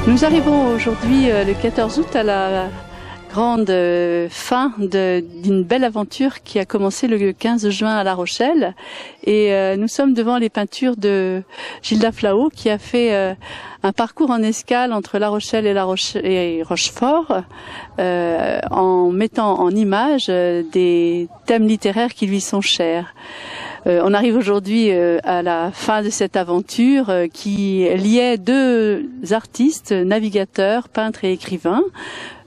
Nous arrivons aujourd'hui, le 14 août, à la grande fin d'une belle aventure qui a commencé le 15 juin à La Rochelle. Et nous sommes devant les peintures de Gilda Flao, qui a fait un parcours en escale entre La Rochelle et Rochefort, en mettant en image des thèmes littéraires qui lui sont chers. On arrive aujourd'hui à la fin de cette aventure qui liait deux artistes, navigateurs, peintres et écrivains.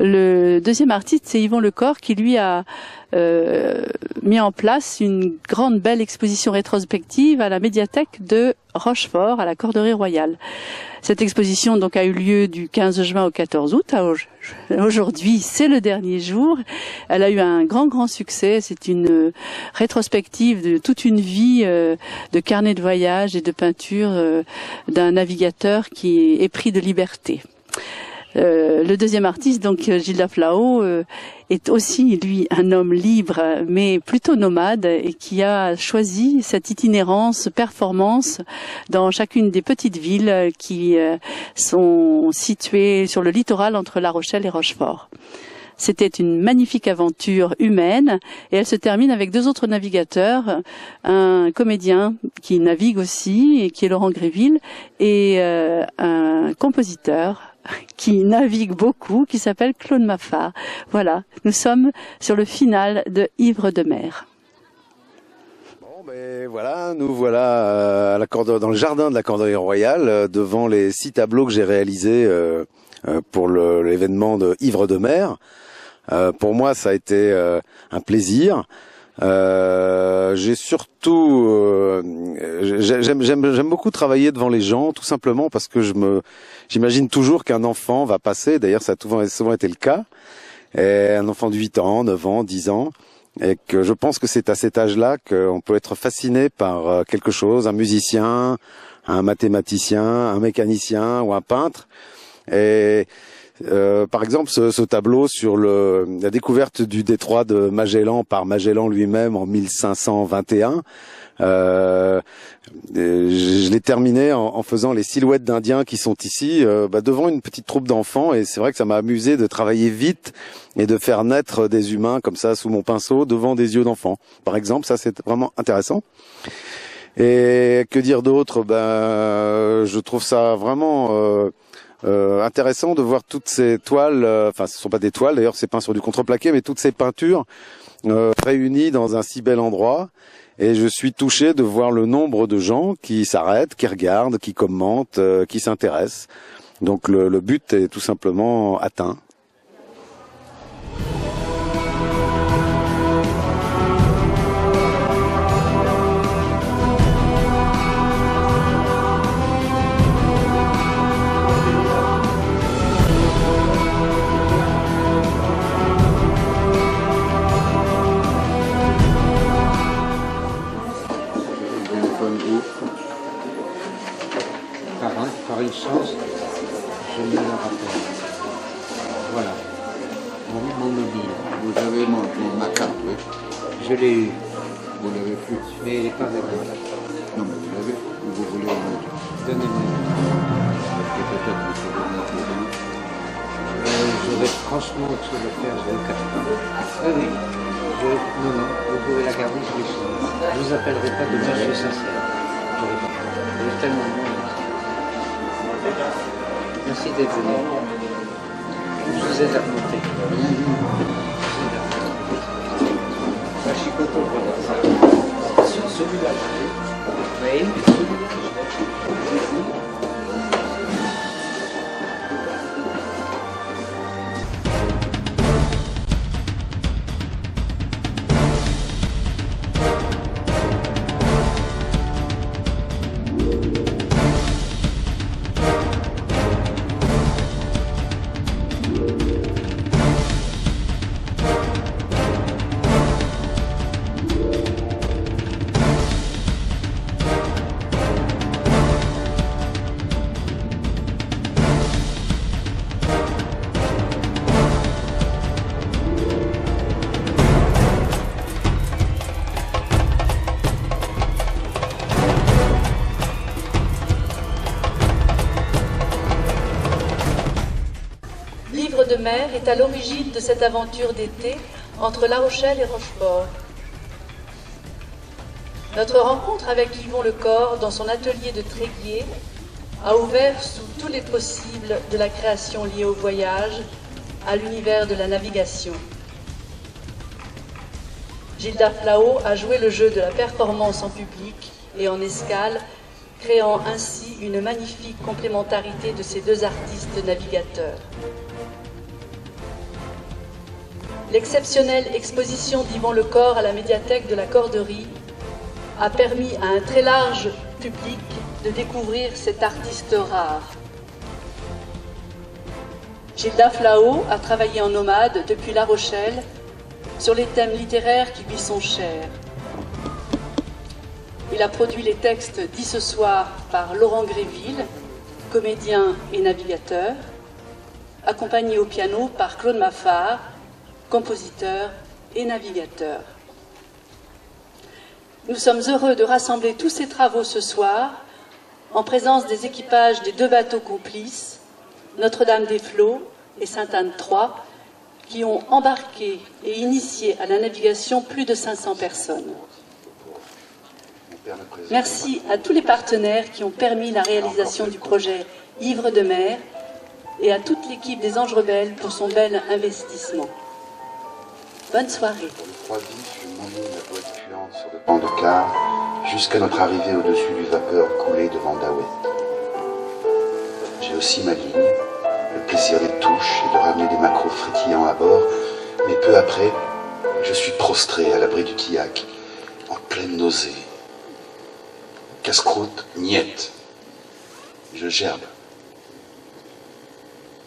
Le deuxième artiste, c'est Yvon Lecor, qui lui a mis en place une grande belle exposition rétrospective à la médiathèque de Rochefort, à la Corderie Royale. Cette exposition donc a eu lieu du 15 juin au 14 août. Aujourd'hui, c'est le dernier jour. Elle a eu un grand succès. C'est une rétrospective de toute une vie de carnet de voyage et de peinture d'un navigateur qui est épris de liberté. Le deuxième artiste, donc Gilda Flao, est aussi, lui, un homme libre, mais plutôt nomade, et qui a choisi cette itinérance, performance, dans chacune des petites villes qui sont situées sur le littoral entre La Rochelle et Rochefort. C'était une magnifique aventure humaine, et elle se termine avec deux autres navigateurs, un comédien qui navigue aussi, et qui est Laurent Gréville, et un compositeur qui navigue beaucoup, qui s'appelle Claude Maffard. Voilà, nous sommes sur le final de Ivre de mer. Bon, ben voilà, nous voilà dans le jardin de la Corderie Royale, devant les 6 tableaux que j'ai réalisés pour l'événement de Ivre de mer. Pour moi, ça a été un plaisir. J'ai surtout, j'aime beaucoup travailler devant les gens, tout simplement parce que j'imagine toujours qu'un enfant va passer. D'ailleurs, ça a souvent été le cas. Et un enfant de 8 ans, 9 ans, 10 ans, et que je pense que c'est à cet âge-là qu'on peut être fasciné par quelque chose, un musicien, un mathématicien, un mécanicien ou un peintre. Et par exemple, ce tableau sur la découverte du détroit de Magellan par Magellan lui-même en 1521, je l'ai terminé en faisant les silhouettes d'Indiens qui sont ici, devant une petite troupe d'enfants, et c'est vrai que ça m'a amusé de travailler vite et de faire naître des humains comme ça sous mon pinceau devant des yeux d'enfants. Par exemple, ça c'est vraiment intéressant. Et que dire d'autre? Je trouve ça vraiment intéressant de voir toutes ces toiles, enfin ce sont pas des toiles d'ailleurs, c'est peint sur du contreplaqué, mais toutes ces peintures réunies dans un si bel endroit, et je suis touché de voir le nombre de gens qui s'arrêtent, qui regardent, qui commentent, qui s'intéressent. Donc le but est tout simplement atteint. Par une chance, je me le rappelle. Voilà, mon mobile. Vous avez ma carte, oui. Je l'ai eu, Vous l'avez plus. mais elle n'est pas avec moi. Non, mais vous l'avez. Ou vous voulez une autre. Donnez-moi. Et peut-être vous pouvez mettre les dents. Je vais franchement au-dessus de le faire, je ne le cache pas. Oui. Non, vous pouvez la garder, je ne vous appellerai pas demain, je suis sincère. Je vais tellement de monde. Merci d'être venu. Je vous aide à remonter. Je suis content de voir ça. Sur celui-là, oui. mer est à l'origine de cette aventure d'été entre La Rochelle et Rochefort. Notre rencontre avec Yvon Lecor dans son atelier de Tréguier a ouvert sous tous les possibles de la création liée au voyage, à l'univers de la navigation. Gilda Flao a joué le jeu de la performance en public et en escale, créant ainsi une magnifique complémentarité de ces deux artistes navigateurs. L'exceptionnelle exposition d'Yvon Lecor à la médiathèque de la Corderie a permis à un très large public de découvrir cet artiste rare. Gilda Flao a travaillé en nomade depuis La Rochelle sur les thèmes littéraires qui lui sont chers. Il a produit les textes dits ce soir par Laurent Gréville, comédien et navigateur, accompagné au piano par Claude Maffard, compositeur et navigateur. Nous sommes heureux de rassembler tous ces travaux ce soir en présence des équipages des deux bateaux complices, Notre-Dame-des-Flots et Sainte-Anne 3, qui ont embarqué et initié à la navigation plus de 500 personnes. Merci à tous les partenaires qui ont permis la réalisation du projet Ivres de mer et à toute l'équipe des Anges Rebelles pour son bel investissement. Bonne soirée. Le froid vif, une monnaie de boîte puante sur le banc de quart, jusqu'à notre arrivée au-dessus du vapeur coulé devant Daouet. J'ai aussi ma ligne, le plaisir des touches et de ramener des maquereaux frétillants à bord, mais peu après, je suis prostré à l'abri du tillac, en pleine nausée. Casse-croûte, niette. Je gerbe.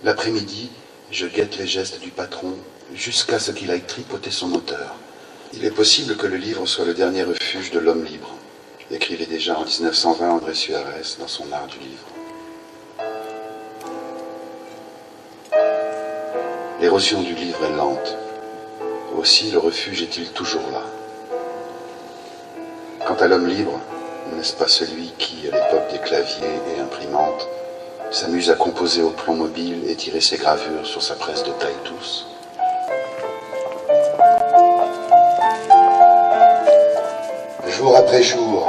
L'après-midi, je guette les gestes du patron jusqu'à ce qu'il aille tripoter son moteur. Il est possible que le livre soit le dernier refuge de l'homme libre, écrivait déjà en 1920 André Suarez dans son Art du livre. L'érosion du livre est lente. Aussi le refuge est-il toujours là. Quant à l'homme libre, n'est-ce pas celui qui, à l'époque des claviers et imprimantes, s'amuse à composer au plomb mobile et tirer ses gravures sur sa presse de taille-tousse? Jour après jour,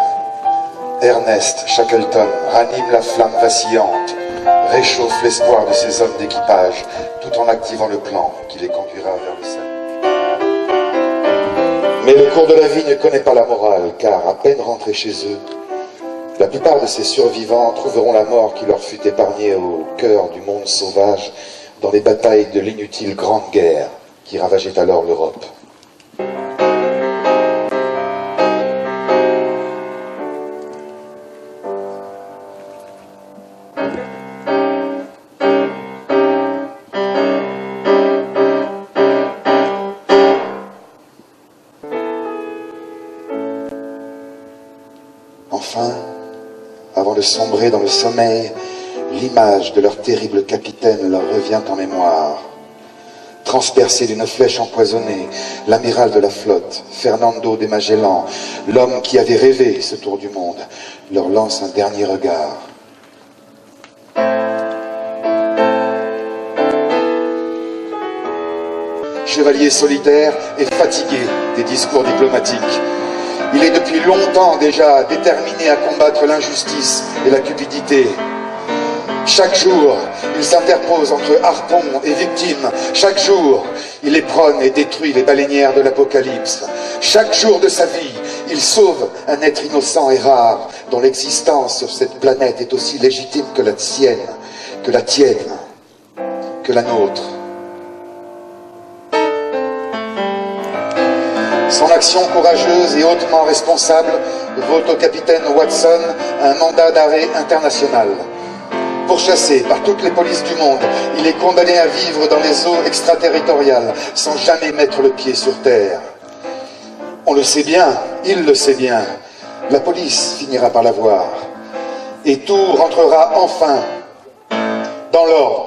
Ernest Shackleton ranime la flamme vacillante, réchauffe l'espoir de ses hommes d'équipage, tout en activant le plan qui les conduira vers le salut. Mais le cours de la vie ne connaît pas la morale, car à peine rentrés chez eux, la plupart de ces survivants trouveront la mort qui leur fut épargnée au cœur du monde sauvage dans les batailles de l'inutile Grande Guerre qui ravageait alors l'Europe. Enfin, avant de sombrer dans le sommeil, l'image de leur terrible capitaine leur revient en mémoire. Transpercé d'une flèche empoisonnée, l'amiral de la flotte, Fernando de Magellan, l'homme qui avait rêvé ce tour du monde, leur lance un dernier regard. Chevalier solitaire et fatigué des discours diplomatiques, il est depuis longtemps déjà déterminé à combattre l'injustice et la cupidité. Chaque jour, il s'interpose entre harpon et victime. Chaque jour, il éperonne et détruit les baleinières de l'Apocalypse. Chaque jour de sa vie, il sauve un être innocent et rare, dont l'existence sur cette planète est aussi légitime que la sienne, que la tienne, que la nôtre. Son action courageuse et hautement responsable vaut au capitaine Watson un mandat d'arrêt international. Pourchassé par toutes les polices du monde, il est condamné à vivre dans les eaux extraterritoriales sans jamais mettre le pied sur terre. On le sait bien, il le sait bien, la police finira par l'avoir. Et tout rentrera enfin dans l'ordre.